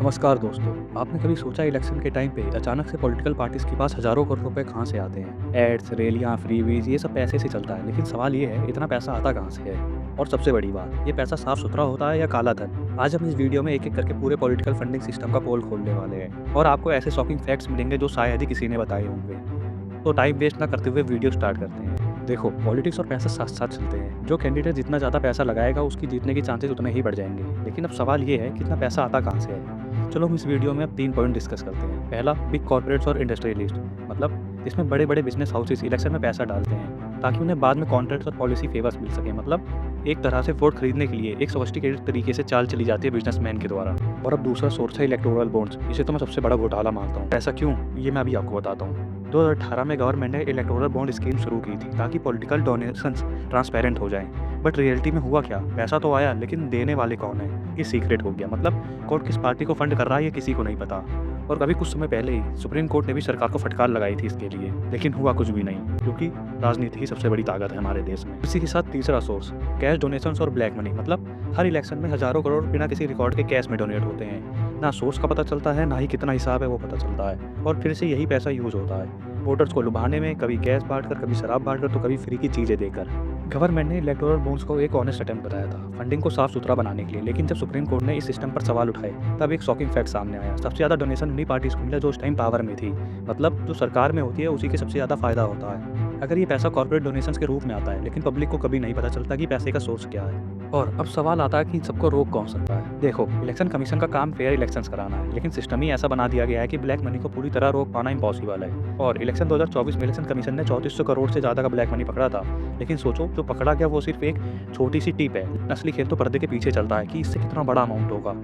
नमस्कार दोस्तों। आपने कभी सोचा इलेक्शन के टाइम पे अचानक से पॉलिटिकल पार्टीज के पास हजारों करोड़ रुपए कहाँ से आते हैं? एड्स, रैलियां, फ्रीबीज ये सब पैसे से चलता है, लेकिन सवाल ये है इतना पैसा आता कहाँ से है? और सबसे बड़ी बात, ये पैसा साफ सुथरा होता है या काला धन? आज हम इस वीडियो में एक एक करके पूरे पॉलिटिकल फंडिंग सिस्टम का पोल खोलने वाले हैं और आपको ऐसे शॉकिंग फैक्ट्स मिलेंगे जो शायद ही किसी ने बताए होंगे। तो टाइम वेस्ट ना करते हुए वीडियो स्टार्ट करते हैं। देखो, पॉलिटिक्स और पैसा साथ साथ चलते हैं। जो कैंडिडेट जितना ज़्यादा पैसा लगाएगा उसकी जीतने के चांसेस उतने ही बढ़ जाएंगे। लेकिन अब सवाल ये है कितना पैसा आता कहाँ से है? चलो हम इस वीडियो में अब 3 पॉइंट डिस्कस करते हैं। पहला, बिग कॉर्पोरेट्स और इंडस्ट्रियलिस्ट, मतलब इसमें बड़े-बड़े बिजनेस हाउसेस इलेक्शन में पैसा डालते हैं ताकि उन्हें बाद में कॉन्ट्रैक्ट्स और पॉलिसी फेवर्स मिल सके। मतलब एक तरह से वोट खरीदने के लिए एक सोफिस्टिकेटेड तरीके से चाल चली जाती है बिजनेसमैन के द्वारा। और अब दूसरा सोर्स है इलेक्टोरल बॉन्ड्स। इसे तो मैं सबसे बड़ा घोटाला मानता हूँ। ऐसा क्यों? ये मैं अभी आपको बताता हूँ। 2018 में गवर्नमेंट ने इलेक्टोरल बॉन्ड स्कीम शुरू की थी ताकि पॉलिटिकल डोनेशंस ट्रांसपेरेंट हो जाएं। बट रियलिटी में हुआ क्या? पैसा तो आया, लेकिन देने वाले कौन है ये सीक्रेट हो गया। मतलब कोर्ट किस पार्टी को फंड कर रहा है ये किसी को नहीं पता। और अभी कुछ समय पहले ही सुप्रीम कोर्ट ने भी सरकार को फटकार लगाई थी इसके लिए, लेकिन हुआ कुछ भी नहीं, क्योंकि राजनीति ही सबसे बड़ी ताकत है हमारे देश में। इसी के साथ तीसरा सोर्स, कैश डोनेशंस और ब्लैक मनी। मतलब हर इलेक्शन में हजारों करोड़ बिना किसी रिकॉर्ड के कैश में डोनेट होते हैं। ना सोर्स का पता चलता है, ना ही कितना हिसाब है वो पता चलता है, और फिर से यही पैसा यूज होता है वोटर्स को लुभाने में, कभी कैश बांटकर, कभी शराब बांटकर, तो कभी फ्री की चीजें देकर। गवर्नमेंट ने इलेक्टोरल बॉन्ड्स को एक ऑनेस्ट अटेम्प्ट बताया था फंडिंग को साफ सुथरा बनाने के लिए, लेकिन जब सुप्रीम कोर्ट ने इस सिस्टम पर सवाल उठाए तब एक शॉकिंग फैक्ट सामने आया। सबसे ज्यादा डोनेशन उन्हीं पार्टीज को मिला जो उस टाइम पावर में थी। मतलब जो सरकार में होती है उसी के सबसे ज्यादा फायदा होता है अगर ये पैसा कॉर्पोरेट डोनेशंस के रूप में आता है, लेकिन पब्लिक को कभी नहीं पता चलता कि पैसे का सोर्स क्या है। और अब सवाल आता है कि इन सबको रोक कौन सकता है? देखो, इलेक्शन कमीशन का काम फेयर इलेक्शंस कराना है, लेकिन सिस्टम ही ऐसा बना दिया गया है कि ब्लैक मनी को पूरी तरह रोक पाना इम्पॉसिबल है। और इलेक्शन 2024 में इलेक्शन कमीशन ने 3400 करोड़ से ज़्यादा का ब्लैक मनी पकड़ा था, लेकिन सोचो जो पकड़ा गया वो सिर्फ एक छोटी सी टिप है। असली खेल तो पर्दे के पीछे चलता है कि इससे कितना बड़ा अमाउंट होगा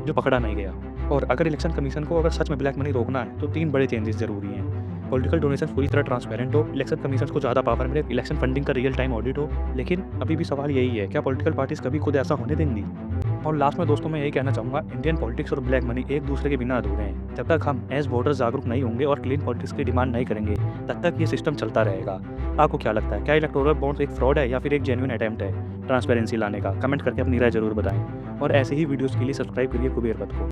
जो पकड़ा नहीं गया। और अगर इलेक्शन कमीशन को अगर सच में ब्लैक मनी रोकना है तो 3 बड़े चेंजेस जरूरी हैं। पॉलिटिकल डोनेशन पूरी तरह ट्रांसपेरेंट हो, इलेक्शन कमीशन को ज़्यादा पावर मिले, इलेक्शन फंडिंग का रियल टाइम ऑडिट हो। लेकिन अभी भी सवाल यही है, क्या पॉलिटिकल पार्टीज कभी खुद ऐसा होने देंगी? और लास्ट में दोस्तों मैं यही कहना चाहूँगा, इंडियन पॉलिटिक्स और ब्लैक मनी एक दूसरे के बिना अधूरे हैं। जब तक हम एज वोटर्स जागरूक नहीं होंगे और क्लीन पॉलिटिक्स की डिमांड नहीं करेंगे, तब तक ये सिस्टम चलता रहेगा। आपको क्या लगता है, क्या इलेक्टोरल बॉन्ड्स एक फ्रॉड है या फिर एक जेन्युइन अटेम्प्ट है ट्रांसपेरेंसी लाने का? कमेंट करके अपनी राय जरूर बताएं। और ऐसे ही वीडियोज़ के लिए सब्सक्राइब करिए कुबेर पथ को।